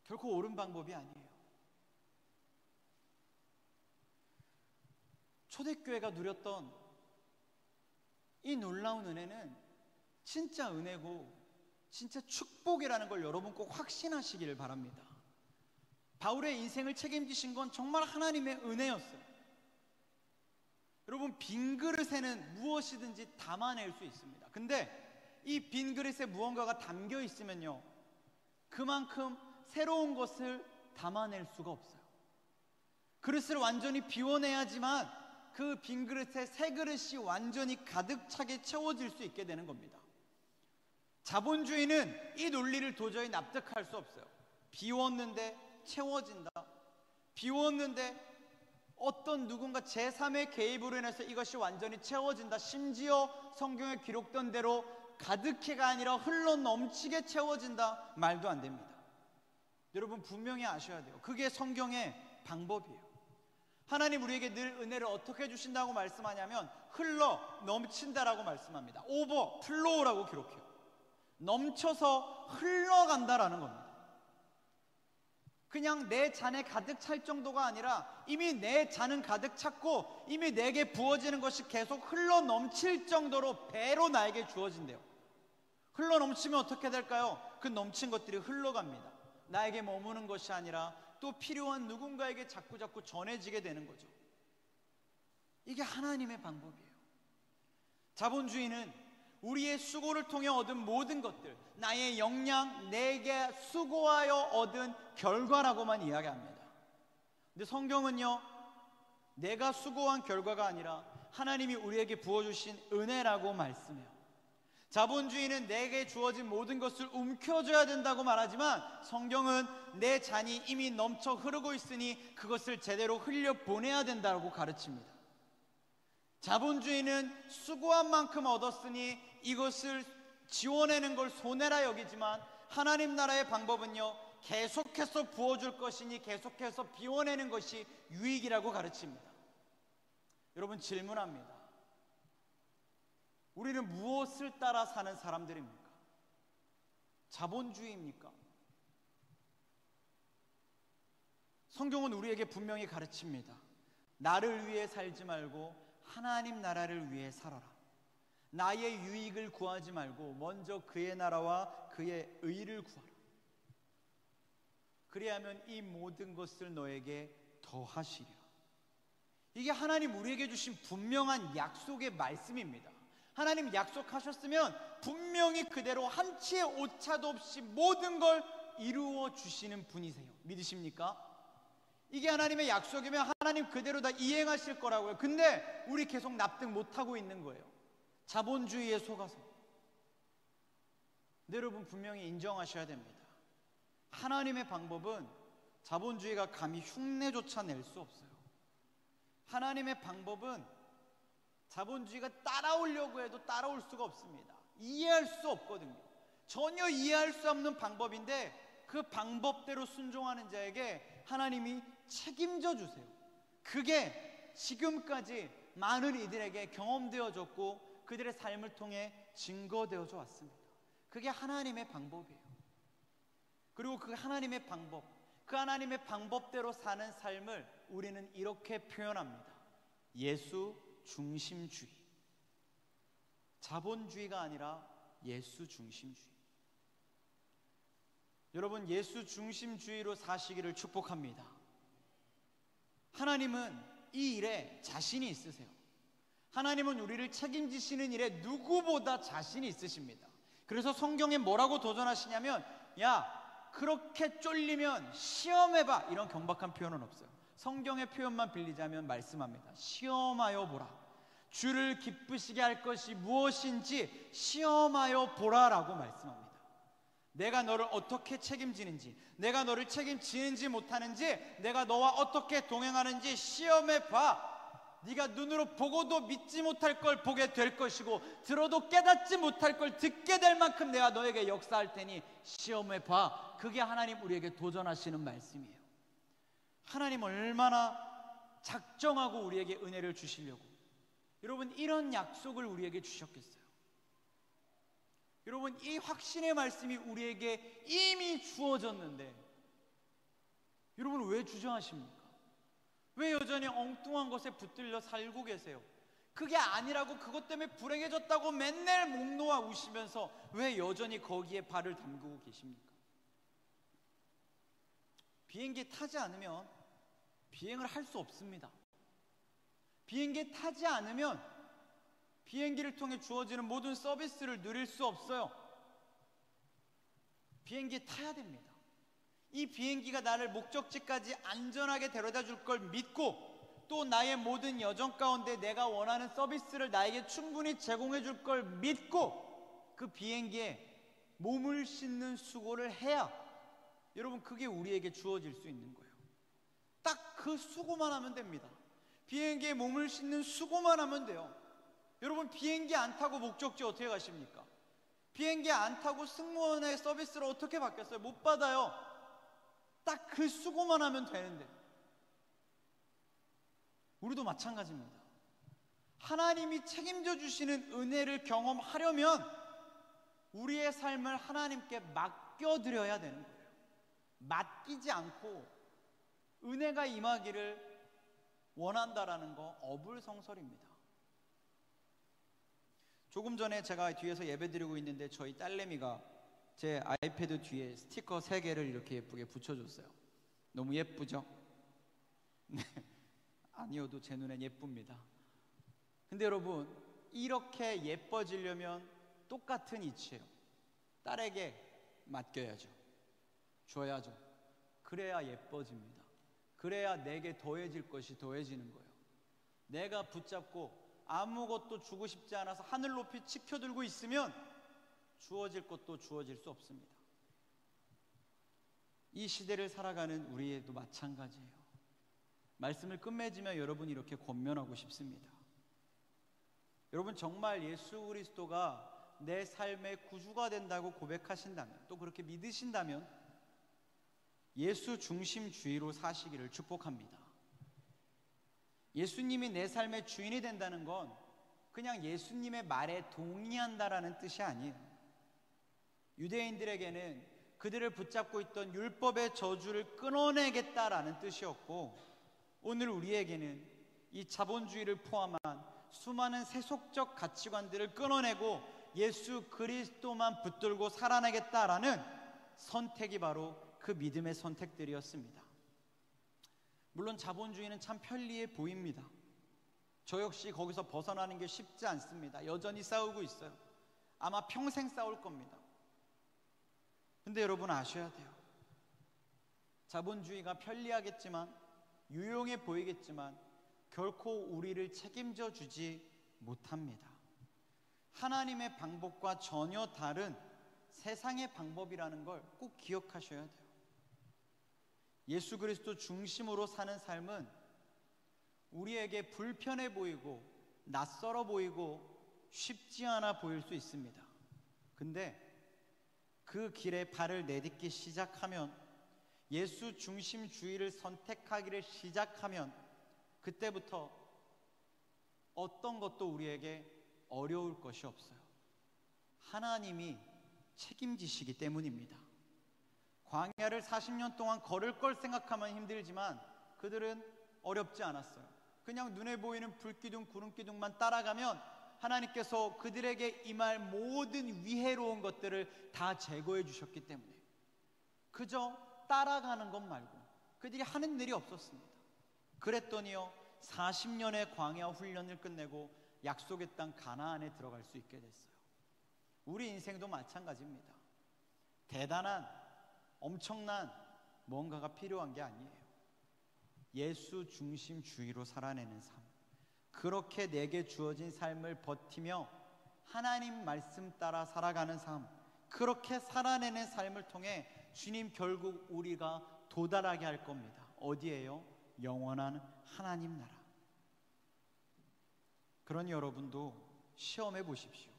결코 옳은 방법이 아니에요. 초대교회가 누렸던 이 놀라운 은혜는 진짜 은혜고 진짜 축복이라는 걸 여러분 꼭 확신하시기를 바랍니다. 바울의 인생을 책임지신 건 정말 하나님의 은혜였어요. 여러분, 빈 그릇에는 무엇이든지 담아낼 수 있습니다. 근데 이 빈 그릇에 무언가가 담겨 있으면요, 그만큼 새로운 것을 담아낼 수가 없어요. 그릇을 완전히 비워내야지만 그 빈 그릇에 새 그릇이 완전히 가득 차게 채워질 수 있게 되는 겁니다. 자본주의는 이 논리를 도저히 납득할 수 없어요. 비웠는데 채워진다. 비웠는데 어떤 누군가 제3의 개입으로 인해서 이것이 완전히 채워진다. 심지어 성경에 기록된 대로 가득히가 아니라 흘러 넘치게 채워진다. 말도 안 됩니다. 여러분, 분명히 아셔야 돼요. 그게 성경의 방법이에요. 하나님 우리에게 늘 은혜를 어떻게 주신다고 말씀하냐면 흘러 넘친다라고 말씀합니다. 오버플로우라고 기록해요. 넘쳐서 흘러간다라는 겁니다. 그냥 내 잔에 가득 찰 정도가 아니라 이미 내 잔은 가득 찼고 이미 내게 부어지는 것이 계속 흘러 넘칠 정도로 배로 나에게 주어진대요. 흘러 넘치면 어떻게 될까요? 그 넘친 것들이 흘러갑니다. 나에게 머무는 것이 아니라 또 필요한 누군가에게 자꾸자꾸 전해지게 되는 거죠. 이게 하나님의 방법이에요. 자본주의는 우리의 수고를 통해 얻은 모든 것들, 나의 역량, 내게 수고하여 얻은 결과라고만 이야기합니다. 근데 성경은요, 내가 수고한 결과가 아니라 하나님이 우리에게 부어주신 은혜라고 말씀해요. 자본주의는 내게 주어진 모든 것을 움켜줘야 된다고 말하지만 성경은 내 잔이 이미 넘쳐 흐르고 있으니 그것을 제대로 흘려보내야 된다고 가르칩니다. 자본주의는 수고한 만큼 얻었으니 이것을 지워내는 걸 손해라 여기지만 하나님 나라의 방법은요, 계속해서 부어줄 것이니 계속해서 비워내는 것이 유익이라고 가르칩니다. 여러분, 질문합니다. 우리는 무엇을 따라 사는 사람들입니까? 자본주의입니까? 성경은 우리에게 분명히 가르칩니다. 나를 위해 살지 말고 하나님 나라를 위해 살아라. 나의 유익을 구하지 말고 먼저 그의 나라와 그의 의를 구하라. 그리하면 이 모든 것을 너에게 더하시리라. 이게 하나님 우리에게 주신 분명한 약속의 말씀입니다. 하나님 약속하셨으면 분명히 그대로 한치의 오차도 없이 모든 걸 이루어 주시는 분이세요. 믿으십니까? 이게 하나님의 약속이면 하나님 그대로 다 이행하실 거라고요. 근데 우리 계속 납득 못하고 있는 거예요. 자본주의에 속아서. 근데 여러분, 분명히 인정하셔야 됩니다. 하나님의 방법은 자본주의가 감히 흉내조차 낼 수 없어요. 하나님의 방법은 자본주의가 따라오려고 해도 따라올 수가 없습니다. 이해할 수 없거든요. 전혀 이해할 수 없는 방법인데 그 방법대로 순종하는 자에게 하나님이 책임져 주세요. 그게 지금까지 많은 이들에게 경험되어졌고 그들의 삶을 통해 증거되어져 왔습니다. 그게 하나님의 방법이에요. 그리고 그 하나님의 방법, 그 하나님의 방법대로 사는 삶을 우리는 이렇게 표현합니다. 예수 중심주의. 자본주의가 아니라 예수 중심주의. 여러분, 예수 중심주의로 사시기를 축복합니다. 하나님은 이 일에 자신이 있으세요. 하나님은 우리를 책임지시는 일에 누구보다 자신이 있으십니다. 그래서 성경에 뭐라고 도전하시냐면, 야, 그렇게 쫄리면 시험해봐, 이런 경박한 표현은 없어요. 성경의 표현만 빌리자면 말씀합니다. 시험하여 보라. 주를 기쁘시게 할 것이 무엇인지 시험하여 보라라고 말씀합니다. 내가 너를 어떻게 책임지는지, 내가 너를 책임지는지 못하는지, 내가 너와 어떻게 동행하는지 시험해봐. 네가 눈으로 보고도 믿지 못할 걸 보게 될 것이고 들어도 깨닫지 못할 걸 듣게 될 만큼 내가 너에게 역사할 테니 시험해봐. 그게 하나님 우리에게 도전하시는 말씀이에요. 하나님 얼마나 작정하고 우리에게 은혜를 주시려고 여러분 이런 약속을 우리에게 주셨겠어요? 여러분 이 확신의 말씀이 우리에게 이미 주어졌는데 여러분 왜 주저하십니까? 왜 여전히 엉뚱한 것에 붙들려 살고 계세요? 그게 아니라고 그것 때문에 불행해졌다고 맨날 목 놓아 우시면서 왜 여전히 거기에 발을 담그고 계십니까? 비행기 타지 않으면 비행을 할 수 없습니다. 비행기 타지 않으면 비행기를 통해 주어지는 모든 서비스를 누릴 수 없어요. 비행기에 타야 됩니다. 이 비행기가 나를 목적지까지 안전하게 데려다 줄 걸 믿고 또 나의 모든 여정 가운데 내가 원하는 서비스를 나에게 충분히 제공해 줄 걸 믿고 그 비행기에 몸을 싣는 수고를 해야 여러분 그게 우리에게 주어질 수 있는 거예요. 딱 그 수고만 하면 됩니다. 비행기에 몸을 싣는 수고만 하면 돼요. 여러분 비행기 안 타고 목적지 어떻게 가십니까? 비행기 안 타고 승무원의 서비스를 어떻게 받겠어요? 못 받아요. 딱 그 수고만 하면 되는데 우리도 마찬가지입니다. 하나님이 책임져 주시는 은혜를 경험하려면 우리의 삶을 하나님께 맡겨드려야 되는 거예요. 맡기지 않고 은혜가 임하기를 원한다라는 거 어불성설입니다. 조금 전에 제가 뒤에서 예배드리고 있는데 저희 딸내미가 제 아이패드 뒤에 스티커 3개를 이렇게 예쁘게 붙여줬어요. 너무 예쁘죠? 네. 아니어도 제 눈엔 예쁩니다. 근데 여러분 이렇게 예뻐지려면 똑같은 이치예요. 딸에게 맡겨야죠. 줘야죠. 그래야 예뻐집니다. 그래야 내게 더해질 것이 더해지는 거예요. 내가 붙잡고 아무것도 주고 싶지 않아서 하늘 높이 치켜들고 있으면 주어질 것도 주어질 수 없습니다. 이 시대를 살아가는 우리에도 마찬가지예요. 말씀을 끝맺으며 여러분이 이렇게 권면하고 싶습니다. 여러분 정말 예수 그리스도가 내 삶의 구주가 된다고 고백하신다면 또 그렇게 믿으신다면 예수 중심주의로 사시기를 축복합니다. 예수님이 내 삶의 주인이 된다는 건 그냥 예수님의 말에 동의한다라는 뜻이 아니에요. 유대인들에게는 그들을 붙잡고 있던 율법의 저주를 끊어내겠다라는 뜻이었고 오늘 우리에게는 이 자본주의를 포함한 수많은 세속적 가치관들을 끊어내고 예수 그리스도만 붙들고 살아내겠다라는 선택이 바로 그 믿음의 선택들이었습니다. 물론 자본주의는 참 편리해 보입니다. 저 역시 거기서 벗어나는 게 쉽지 않습니다. 여전히 싸우고 있어요. 아마 평생 싸울 겁니다. 근데 여러분 아셔야 돼요. 자본주의가 편리하겠지만 유용해 보이겠지만 결코 우리를 책임져 주지 못합니다. 하나님의 방법과 전혀 다른 세상의 방법이라는 걸 꼭 기억하셔야 돼요. 예수 그리스도 중심으로 사는 삶은 우리에게 불편해 보이고 낯설어 보이고 쉽지 않아 보일 수 있습니다. 근데 그 길에 발을 내딛기 시작하면 예수 중심주의를 선택하기를 시작하면 그때부터 어떤 것도 우리에게 어려울 것이 없어요. 하나님이 책임지시기 때문입니다. 광야를 40년 동안 걸을 걸 생각하면 힘들지만 그들은 어렵지 않았어요. 그냥 눈에 보이는 불기둥 구름기둥만 따라가면 하나님께서 그들에게 임할 모든 위해로운 것들을 다 제거해 주셨기 때문에 그저 따라가는 것 말고 그들이 하는 일이 없었습니다. 그랬더니요 40년의 광야 훈련을 끝내고 약속의 땅 가나안에 들어갈 수 있게 됐어요. 우리 인생도 마찬가지입니다. 대단한 엄청난 뭔가가 필요한 게 아니에요. 예수 중심주의로 살아내는 삶, 그렇게 내게 주어진 삶을 버티며 하나님 말씀 따라 살아가는 삶, 그렇게 살아내는 삶을 통해 주님 결국 우리가 도달하게 할 겁니다. 어디에요? 영원한 하나님 나라. 그러니 여러분도 시험해 보십시오.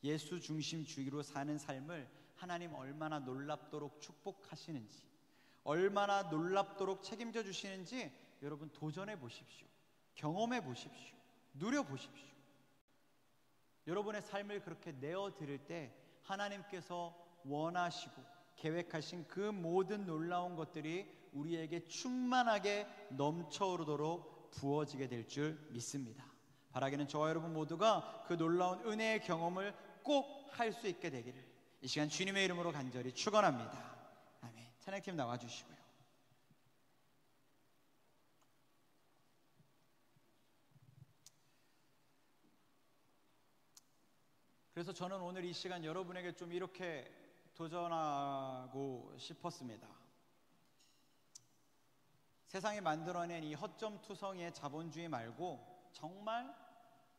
예수 중심주의로 사는 삶을 하나님 얼마나 놀랍도록 축복하시는지, 얼마나 놀랍도록 책임져 주시는지 여러분 도전해 보십시오. 경험해 보십시오. 누려 보십시오. 여러분의 삶을 그렇게 내어드릴 때 하나님께서 원하시고 계획하신 그 모든 놀라운 것들이 우리에게 충만하게 넘쳐오르도록 부어지게 될 줄 믿습니다. 바라기는 저와 여러분 모두가 그 놀라운 은혜의 경험을 꼭 할 수 있게 되기를 이 시간 주님의 이름으로 간절히 축원합니다. 아멘. 찬양팀 나와주시고요. 그래서 저는 오늘 이 시간 여러분에게 좀 이렇게 도전하고 싶었습니다. 세상이 만들어낸 이 허점투성이의 자본주의 말고 정말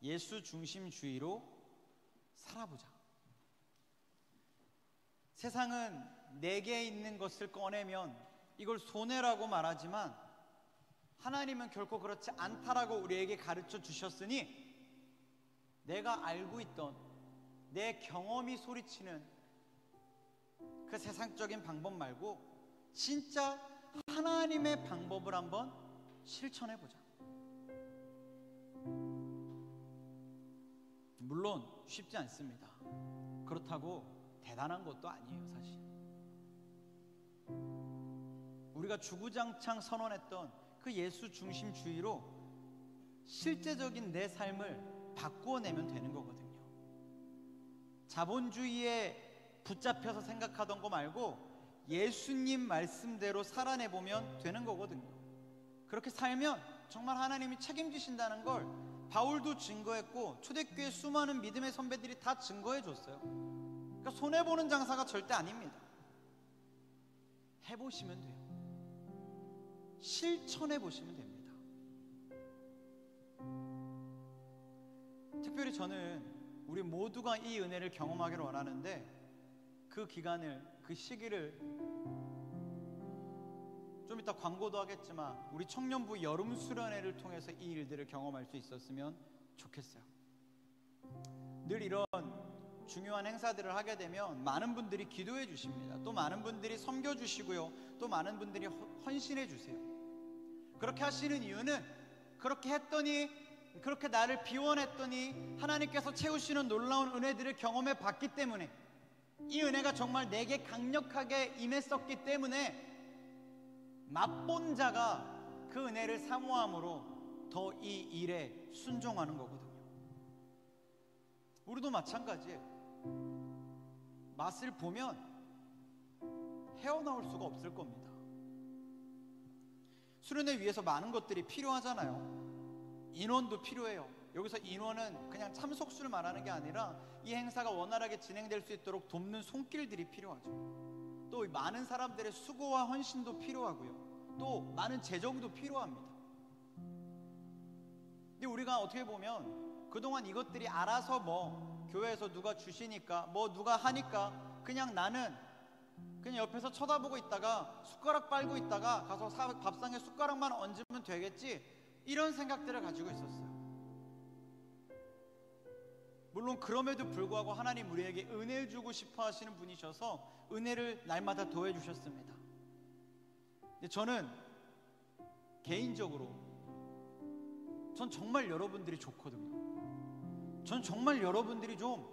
예수 중심주의로 살아보자. 세상은 내게 있는 것을 꺼내면 이걸 손해라고 말하지만 하나님은 결코 그렇지 않다라고 우리에게 가르쳐 주셨으니 내가 알고 있던 내 경험이 소리치는 그 세상적인 방법 말고 진짜 하나님의 방법을 한번 실천해보자. 물론 쉽지 않습니다. 그렇다고 대단한 것도 아니에요. 사실 우리가 주구장창 선언했던 그 예수 중심주의로 실제적인 내 삶을 바꾸어내면 되는 거거든요. 자본주의에 붙잡혀서 생각하던 거 말고 예수님 말씀대로 살아내보면 되는 거거든요. 그렇게 살면 정말 하나님이 책임지신다는 걸 바울도 증거했고 초대교회 수많은 믿음의 선배들이 다 증거해 줬어요. 그러니까 손해보는 장사가 절대 아닙니다. 해보시면 돼요. 실천해보시면 됩니다. 특별히 저는 우리 모두가 이 은혜를 경험하기를 원하는데 그 기간을, 그 시기를 좀 이따 광고도 하겠지만 우리 청년부 여름 수련회를 통해서 이 일들을 경험할 수 있었으면 좋겠어요. 늘 이런 중요한 행사들을 하게 되면 많은 분들이 기도해 주십니다. 또 많은 분들이 섬겨 주시고요. 또 많은 분들이 헌신해 주세요. 그렇게 하시는 이유는 그렇게 했더니, 그렇게 나를 비워냈더니 하나님께서 채우시는 놀라운 은혜들을 경험해 봤기 때문에, 이 은혜가 정말 내게 강력하게 임했었기 때문에 맛본 자가 그 은혜를 사모함으로 더 이 일에 순종하는 거거든요. 우리도 마찬가지예요. 맛을 보면 헤어나올 수가 없을 겁니다. 수련회 위해서 많은 것들이 필요하잖아요. 인원도 필요해요. 여기서 인원은 그냥 참석수를 말하는 게 아니라 이 행사가 원활하게 진행될 수 있도록 돕는 손길들이 필요하죠. 또 많은 사람들의 수고와 헌신도 필요하고요. 또 많은 재정도 필요합니다. 근데 우리가 어떻게 보면 그동안 이것들이 알아서 교회에서 누가 주시니까 누가 하니까 그냥 나는 그냥 옆에서 쳐다보고 있다가 숟가락 빨고 있다가 가서 밥상에 숟가락만 얹으면 되겠지, 이런 생각들을 가지고 있었어요. 물론 그럼에도 불구하고 하나님 우리에게 은혜를 주고 싶어 하시는 분이셔서 은혜를 날마다 더해 주셨습니다. 근데 저는 개인적으로 전 정말 여러분들이 좋거든요. 전 정말 여러분들이 좀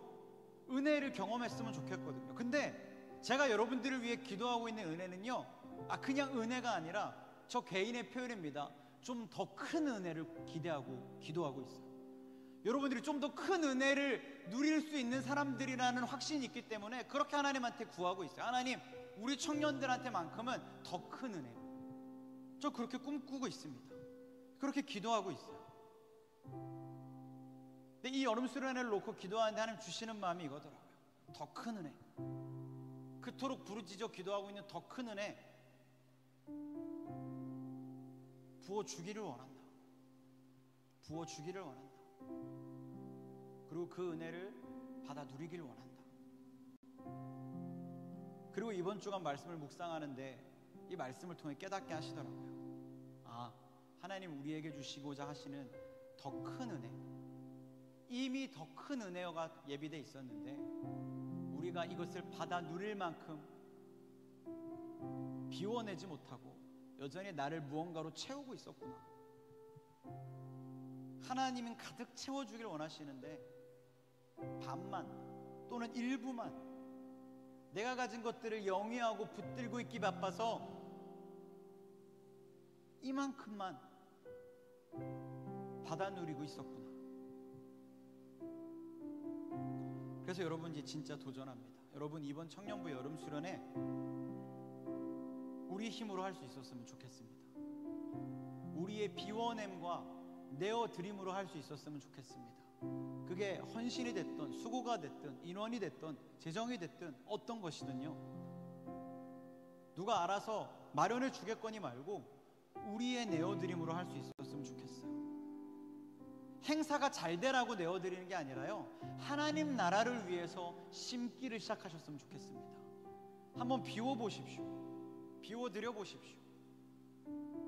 은혜를 경험했으면 좋겠거든요. 근데 제가 여러분들을 위해 기도하고 있는 은혜는요, 그냥 은혜가 아니라 저 개인의 표현입니다. 좀 더 큰 은혜를 기대하고 기도하고 있어요. 여러분들이 좀 더 큰 은혜를 누릴 수 있는 사람들이라는 확신이 있기 때문에 그렇게 하나님한테 구하고 있어요. 하나님, 우리 청년들한테만큼은 더 큰 은혜, 저 그렇게 꿈꾸고 있습니다. 그렇게 기도하고 있어요. 근데 이 여름 수련회를 놓고 기도하는데 하나님 주시는 마음이 이거더라고요. 더 큰 은혜, 그토록 부르짖어 기도하고 있는 더 큰 은혜 부어주기를 원한다. 부어주기를 원한다. 그리고 그 은혜를 받아 누리기를 원한다. 그리고 이번 주간 말씀을 묵상하는데 이 말씀을 통해 깨닫게 하시더라고요. 하나님 우리에게 주시고자 하시는 더 큰 은혜, 이미 더 큰 은혜가 예비되어 있었는데 우리가 이것을 받아 누릴 만큼 비워내지 못하고 여전히 나를 무언가로 채우고 있었구나. 하나님은 가득 채워주길 원하시는데 반만 또는 일부만 내가 가진 것들을 영위하고 붙들고 있기 바빠서 이만큼만 받아 누리고 있었구나. 그래서 여러분 이제 진짜 도전합니다. 여러분 이번 청년부 여름 수련회 우리 힘으로 할 수 있었으면 좋겠습니다. 우리의 비워냄과 내어드림으로 할 수 있었으면 좋겠습니다. 그게 헌신이 됐든 수고가 됐든 인원이 됐든 재정이 됐든 어떤 것이든요, 누가 알아서 마련해 주겠거니 말고 우리의 내어드림으로 할 수 있었으면 좋겠어요. 행사가 잘 되라고 내어드리는 게 아니라요, 하나님 나라를 위해서 심기를 시작하셨으면 좋겠습니다. 한번 비워보십시오. 비워드려 보십시오.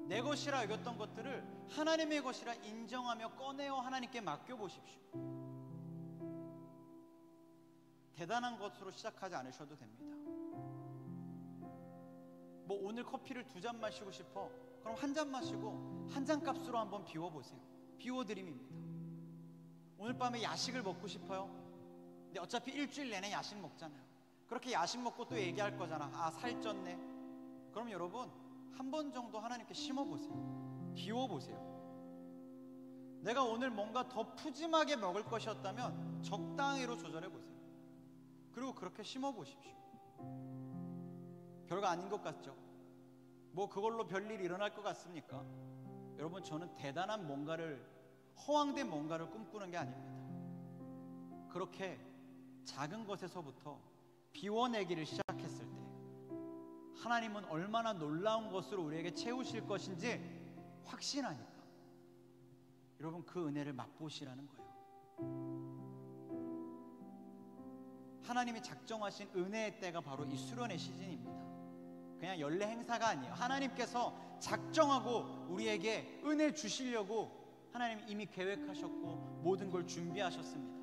내 것이라 여겼던 것들을 하나님의 것이라 인정하며 꺼내어 하나님께 맡겨보십시오. 대단한 것으로 시작하지 않으셔도 됩니다. 뭐 오늘 커피를 2잔 마시고 싶어? 그럼 1잔 마시고 1잔 값으로 한번 비워보세요. 비워드림입니다. 오늘 밤에 야식을 먹고 싶어요? 근데 어차피 일주일 내내 야식 먹잖아요. 그렇게 야식 먹고 또 얘기할 거잖아. 아, 살쪘네. 그럼 여러분 한 번 정도 하나님께 심어보세요. 비워보세요. 내가 오늘 뭔가 더 푸짐하게 먹을 것이었다면 적당히로 조절해보세요. 그리고 그렇게 심어보십시오. 별거 아닌 것 같죠? 뭐 그걸로 별일이 일어날 것 같습니까? 여러분, 저는 대단한 뭔가를, 허황된 뭔가를 꿈꾸는 게 아닙니다. 그렇게 작은 것에서부터 비워내기를 시작했을 때 하나님은 얼마나 놀라운 것으로 우리에게 채우실 것인지 확신하니까 여러분 그 은혜를 맛보시라는 거예요. 하나님이 작정하신 은혜의 때가 바로 이 수련의 시즌입니다. 그냥 연례 행사가 아니에요. 하나님께서 작정하고 우리에게 은혜 주시려고 하나님 이미 계획하셨고 모든 걸 준비하셨습니다.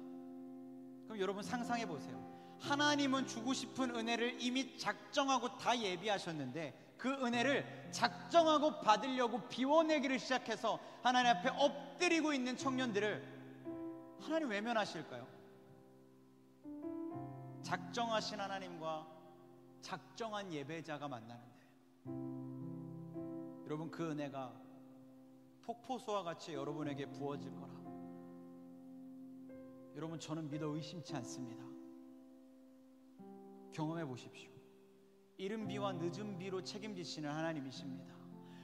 그럼 여러분 상상해 보세요. 하나님은 주고 싶은 은혜를 이미 작정하고 다 예비하셨는데 그 은혜를 작정하고 받으려고 비워내기를 시작해서 하나님 앞에 엎드리고 있는 청년들을 하나님 외면하실까요? 작정하신 하나님과 작정한 예배자가 만나는데 여러분 그 은혜가 폭포수와 같이 여러분에게 부어질 거라 여러분 저는 믿어 의심치 않습니다. 경험해 보십시오. 이른 비와 늦은 비로 책임지시는 하나님이십니다.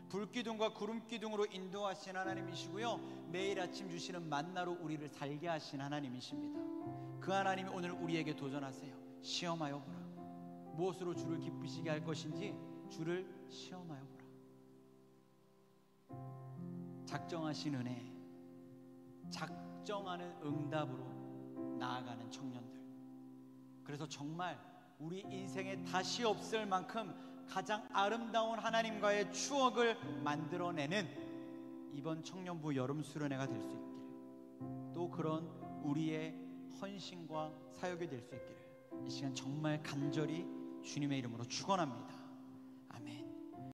불기둥과 구름기둥으로 인도하신 하나님이시고요, 매일 아침 주시는 만나로 우리를 살게 하신 하나님이십니다. 그 하나님이 오늘 우리에게 도전하세요. 시험하여 보라. 무엇으로 주를 기쁘시게 할 것인지 주를 시험하여 보라. 작정하신 은혜, 작정하는 응답으로 나아가는 청년들. 그래서 정말 우리 인생에 다시 없을 만큼 가장 아름다운 하나님과의 추억을 만들어내는 이번 청년부 여름 수련회가 될 수 있기를, 또 그런 우리의 헌신과 사역이 될 수 있기를 이 시간 정말 간절히 주님의 이름으로 축원합니다. 아멘.